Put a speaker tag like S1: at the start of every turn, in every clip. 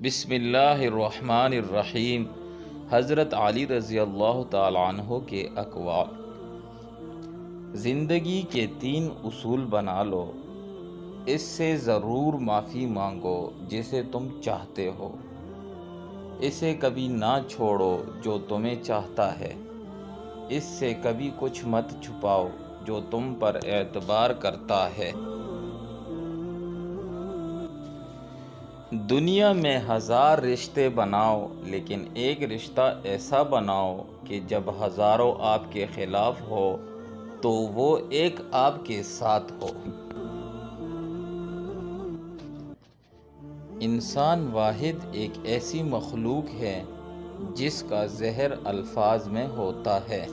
S1: بسم اللہ الرحمن الرحیم۔ حضرت علی رضی اللہ تعالیٰ عنہ کے اقوال: زندگی کے 3 اصول بنا لو، اس سے ضرور معافی مانگو جسے تم چاہتے ہو، اسے کبھی نہ چھوڑو جو تمہیں چاہتا ہے، اس سے کبھی کچھ مت چھپاؤ جو تم پر اعتبار کرتا ہے۔ دنیا میں 1000 رشتے بناؤ، لیکن ایک رشتہ ایسا بناؤ کہ جب ہزاروں آپ کے خلاف ہو تو وہ ایک آپ کے ساتھ ہو۔ انسان واحد ایک ایسی مخلوق ہے جس کا زہر الفاظ میں ہوتا ہے۔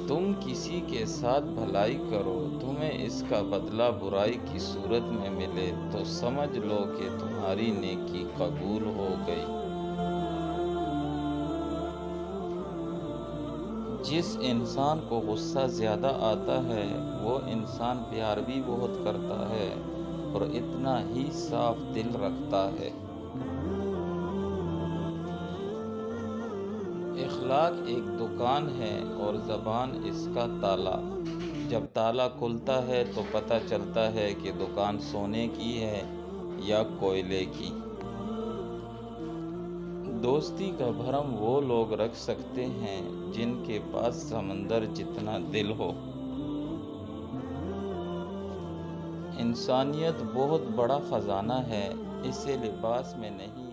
S1: تم کسی کے ساتھ بھلائی کرو، تمہیں اس کا بدلہ برائی کی صورت میں ملے تو سمجھ لو کہ تمہاری نیکی قبول ہو گئی۔ جس انسان کو غصہ زیادہ آتا ہے وہ انسان پیار بھی بہت کرتا ہے اور اتنا ہی صاف دل رکھتا ہے۔ اخلاق ایک دکان ہے اور زبان اس کا تالا۔ جب تالا کھلتا ہے تو پتہ چلتا ہے کہ دکان سونے کی ہے یا کوئلے کی۔ دوستی کا بھرم وہ لوگ رکھ سکتے ہیں جن کے پاس سمندر جتنا دل ہو۔ انسانیت بہت بڑا خزانہ ہے، اسے لباس میں نہیں